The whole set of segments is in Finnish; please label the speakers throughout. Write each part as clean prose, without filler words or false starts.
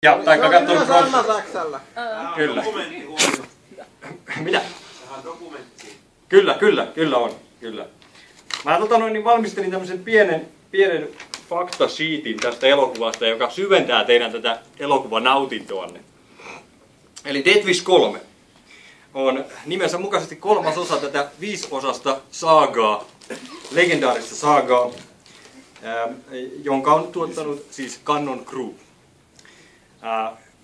Speaker 1: Ja, taikka kattonut
Speaker 2: Sanna Saksalla.
Speaker 1: Kyllä. Mitä? Kyllä on. Kyllä. Mä valmistelin tämmöisen pienen faktasheetin tästä elokuvasta, joka syventää teidän tätä elokuvanautintoanne. Eli Death Wish 3 on nimensä mukaisesti 3. osa tätä 5-osasta saagaa, legendaarista saagaa, jonka on tuottanut siis Cannon Group.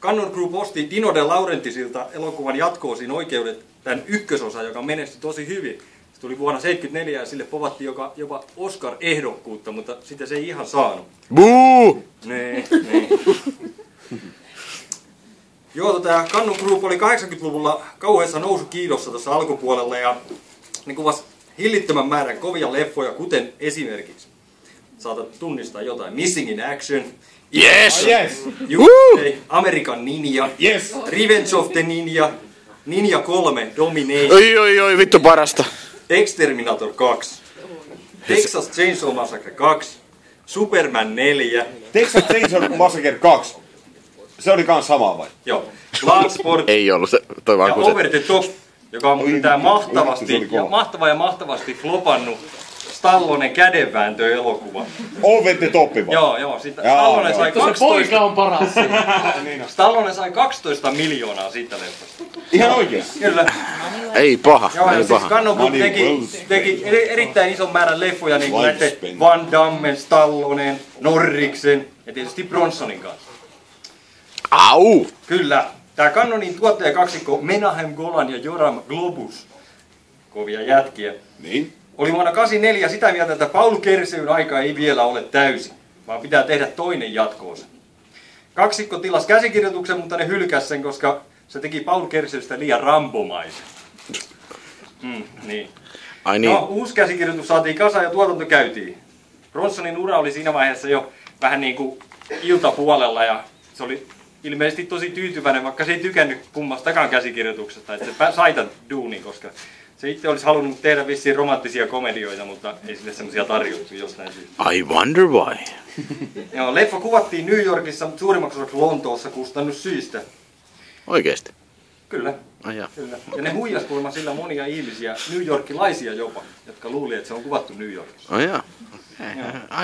Speaker 1: Cannon Group osti Dino De Laurentisilta elokuvan jatko-osin oikeudet tämän ykkösosa, joka menestyi tosi hyvin. Se tuli vuonna 1974 ja sille povattiin jopa Oscar-ehdokkuutta, mutta sitä se ei ihan saanut.
Speaker 3: Buu!
Speaker 1: Nee. Joo, tämä Cannon Group oli 80-luvulla kauheassa nousukiidossa tuossa alkupuolella ja ne kuvasi hillittömän määrän kovia leffoja, kuten esimerkiksi, saatat tunnistaa jotain, Missing in Action,
Speaker 3: Yes!
Speaker 2: Yes!
Speaker 1: American Ninja,
Speaker 2: Yes!
Speaker 1: Revenge of the Ninja, Ninja 3, Domination,
Speaker 3: Oi, vittu parasta.
Speaker 1: Exterminator 2, Texas Chainsaw Massacre 2, Superman 4,
Speaker 2: Texas Chainsaw Massacre 2. Se oli kans sama vai?
Speaker 1: joo, Bloodsport
Speaker 3: Ei ollut se, toi vaan
Speaker 1: ja
Speaker 3: kun se...
Speaker 1: Over the Top, joka on muuten tää mahtavasti flopannut Stallonen kädenvääntö-elokuva.
Speaker 2: Over the Top vai?
Speaker 1: Joo, sitä Stallone sai 12...
Speaker 4: Poika on paras.
Speaker 1: Stallone sai 12 miljoonaa siitä leffasta.
Speaker 2: Ihan oikeesti?
Speaker 1: Kyllä.
Speaker 3: Ei paha,
Speaker 1: Joo, ja
Speaker 3: ei
Speaker 1: siis
Speaker 3: paha.
Speaker 1: Cannon Group teki erittäin ison määrän leffoja, niin kuin näette Van Dammen, Stallonen, Norriksen ja tietysti Bronsonin kanssa.
Speaker 3: Au!
Speaker 1: Kyllä. Tämä Cannonin tuottajakaksikko Menahem Golan ja Joram Globus, kovia jätkiä,
Speaker 2: Niin?
Speaker 1: oli vuonna 1984 sitä mieltä, että Paul Kerseyn aika ei vielä ole täysi, vaan pitää tehdä toinen jatkoosa. Kaksikko tilasi käsikirjoituksen, mutta ne hylkäsi sen, koska se teki Paul Kerseystä liian rambomaisen. Niin.
Speaker 3: Ai niin.
Speaker 1: No, uusi käsikirjoitus saatiin kasaan ja tuotanto käytiin. Bronsonin ura oli siinä vaiheessa jo vähän niin kuin iltapuolella ja se oli ilmeisesti tosi tyytyväinen, vaikka se ei tykännyt kummastakaan käsikirjoituksesta, että se sai tämän duunin, koska se itse olisi halunnut tehdä vissiin romanttisia komedioita, mutta ei sille semmoisia tarjottu jostain syystä.
Speaker 3: I wonder why.
Speaker 1: Joo, leffa kuvattiin New Yorkissa, mutta suurimmaksi osaksi Lontoossa kustannussyistä.
Speaker 3: Oikeesti?
Speaker 1: Kyllä.
Speaker 3: Ai jaa.
Speaker 1: Kyllä. Ja ne huijas kuulemma sillä monia ihmisiä, New Yorkilaisia jopa, jotka luuli, että se on kuvattu New Yorkissa.
Speaker 3: Ai jaa.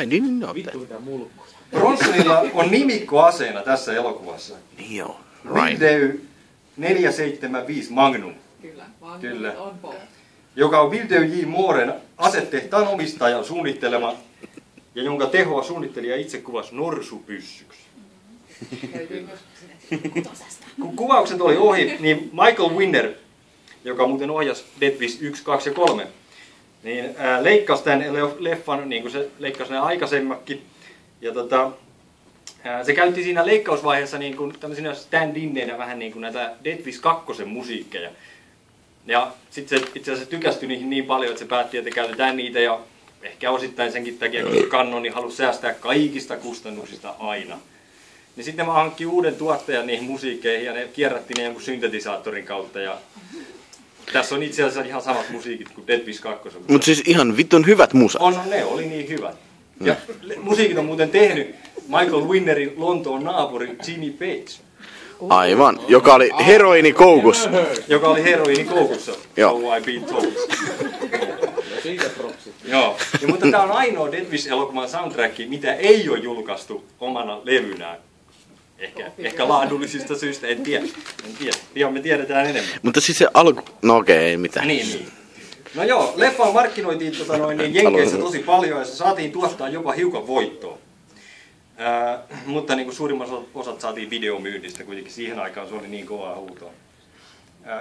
Speaker 3: I didn't know that.
Speaker 1: Bronsonilla on nimikkoaseena tässä elokuvassa.
Speaker 3: Niin joo. Right.
Speaker 1: Wildeu 475 Magnum,
Speaker 4: Kyllä. On
Speaker 1: joka on Wildeu J. Mooren asetehtaan omistajan suunnittelema ja jonka tehoa suunnittelija itse kuvasi norsupyssyksi. Kun kuvaukset oli ohi, niin Michael Winner, joka muuten ohjasi Death Wish 1, 2 ja 3, niin leikkasi tämän leffan, niin kuin se leikkasi nämä aikaisemmatkin. Ja se käytti siinä leikkausvaiheessa niin kuin tämmöisinä stand-inneinä vähän niin kuin näitä Death Wish 2 musiikkeja. Ja sitten se itse asiassa tykästyi niihin niin paljon, että se päätti, että käytetään niitä ja ehkä osittain senkin takia, kun Cannon halusi säästää kaikista kustannuksista aina. Niin sitten mä hankkin uuden tuottajan niihin musiikkeihin ja ne kierrätti ne jonkun syntetisaattorin kautta. Ja tässä on itse asiassa ihan samat musiikit kuin Death Wish 2.
Speaker 3: Mut siis ihan vittun hyvät musat.
Speaker 1: Ne oli niin hyvät. Ja musiikit on muuten tehnyt Michael Winnerin Lontoon naapuri Jimmy Page.
Speaker 3: Aivan, joka oli heroiinikoukussa.
Speaker 1: Joka oli heroiinikoukussa.
Speaker 3: Joo.
Speaker 1: So I've been told. Joo. Ja, mutta tämä on ainoa Death Wish-elokuvan soundtrack, mitä ei ole julkaistu omana levynään. Ehkä laadullisista syistä, en tiedä. Pian me tiedetään enemmän.
Speaker 3: Mutta siis se alku... No okei, ei mitään.
Speaker 1: Niin. No joo, leffaa markkinoitiin Jenkeissä tosi paljon ja se saatiin tuottaa jopa hiukan voittoa. Mutta niin kuin suurimmat osat saatiin videomyynnistä, kuitenkin siihen aikaan se oli niin kovaa huutoa.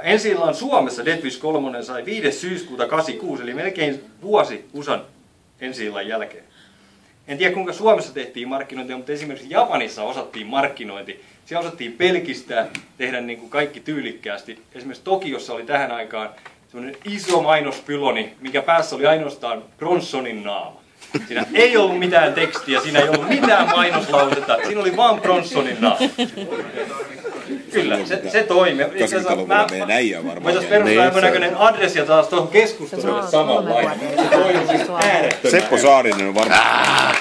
Speaker 1: Ensi illan Suomessa Death Wish 3 sai 5. syyskuuta 1986, eli melkein vuosi USAn ensi illan jälkeen. En tiedä kuinka Suomessa tehtiin markkinointia, mutta esimerkiksi Japanissa osattiin markkinointi. Siellä osattiin pelkistää, tehdä niin kuin kaikki tyylikkäästi. Esimerkiksi Tokiossa oli tähän aikaan semmoinen iso mainospyloni, mikä päässä oli ainoastaan Bronsonin naama. Siinä ei ollut mitään tekstiä, siinä ei ollut mitään mainoslausetta, siinä oli vaan Bronsonin naama. Kyllä, se toimi. Voitaisiin perustaa jonkunnäköinen adressi ja taas tuohon keskustelulle samanlainen. Se toimi siis äärettömän.
Speaker 2: Seppo Saarinen on varmaan.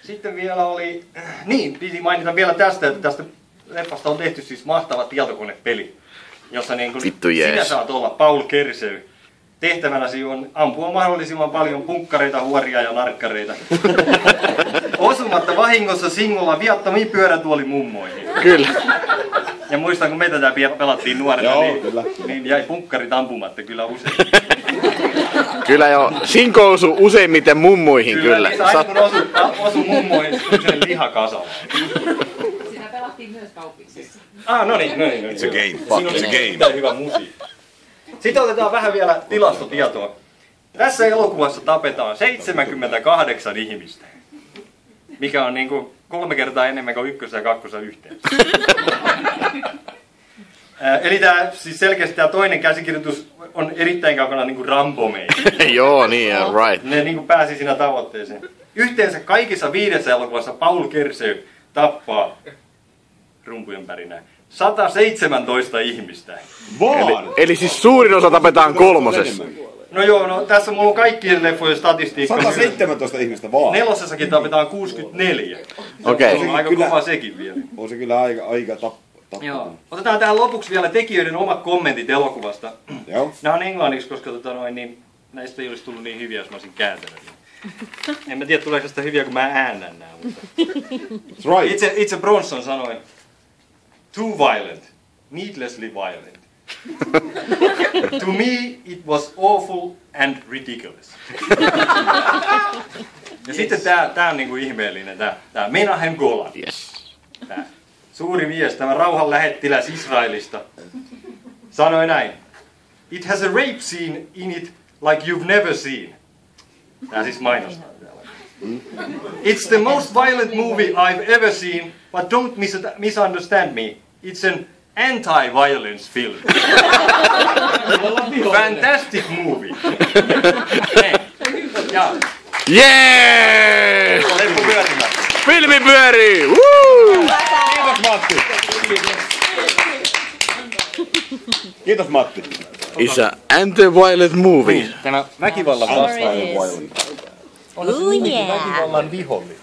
Speaker 1: Sitten vielä oli, niin piti mainita vielä tästä, että tästä leffasta on tehty siis mahtava tietokonepeli, jossa niin kuin sinä saat olla Paul Kersey. Tehtävänäsi on ampua mahdollisimman paljon punkkareita, huoria ja narkkareita. Osumatta vahingossa singolla viattomiin pyörätuolimummoihin.
Speaker 3: Kyllä.
Speaker 1: Ja muistan, kun meitä tää pelattiin nuorena, niin jäi punkkarit ampumatta kyllä usein.
Speaker 3: Kyllä jo. Sinko osu useimmiten mummuihin kyllä.
Speaker 1: Aina kun osu mummoihin, sen lihakasalla.
Speaker 4: Siinä pelattiin myös kauppiksessa.
Speaker 1: No niin.
Speaker 2: It's a game.
Speaker 1: It's a game. Hyvä musiikki. Sitten otetaan vähän vielä tilastotietoa. Tässä elokuvassa tapetaan 78 ihmistä, mikä on niinku 3 kertaa enemmän kuin 1 ja 2 yhteensä. Eli siis selkeästi tämä toinen käsikirjoitus on erittäin kaukana niinku Rambo-meistä.
Speaker 3: Joo, niin, right.
Speaker 1: Ne niinku pääsi siinä tavoitteeseen. Yhteensä kaikissa 5 elokuvassa Paul Kersey tappaa rumpujen pärinää 117 ihmistä.
Speaker 2: Vaan!
Speaker 3: Eli siis suurin osa tapetaan 3.
Speaker 1: No joo, no tässä mulla on kaikkien leffojen statistiikka.
Speaker 2: 117 ihmistä vaan.
Speaker 1: 4:ssakin tapetaan 64.
Speaker 3: Okei.
Speaker 1: On aika kova sekin vielä.
Speaker 2: On se kyllä aika tappo.
Speaker 1: Joo. Otetaan tähän lopuksi vielä tekijöiden omat kommentit elokuvasta.
Speaker 2: Joo.
Speaker 1: Nämä on englanniksi, koska niin, näistä ei olisi tullut niin hyviä, jos mä olisin kääntänyt. En mä tiedä, tuleeko sitä hyviä, kun mä äännän nämä. Mutta...
Speaker 2: That's right.
Speaker 1: Itse Bronson sanoi, too violent, needlessly violent. To me it was awful and ridiculous. Ja sitten tää on niinku ihmeellinen, tää Menahem Golan.
Speaker 3: Yes.
Speaker 1: Tää suuri mies, tämä rauhan lähettiläs Israelista, sanoi näin. It has a rape scene in it like you've never seen. Tää siis mainostaa täällä. It's the most violent movie I've ever seen, but don't misunderstand me. It's an anti-violence film. Fantastic movie. Ja
Speaker 3: Jee!
Speaker 1: leffu pyörimään.
Speaker 3: Filmi pyörii! Woo!
Speaker 2: Kiitos Matti. Kiitos Matti.
Speaker 3: It's a anti-violent movie.
Speaker 1: Tämä väkivallan vastainen
Speaker 2: Violent.
Speaker 1: on väkivallan vihollinen.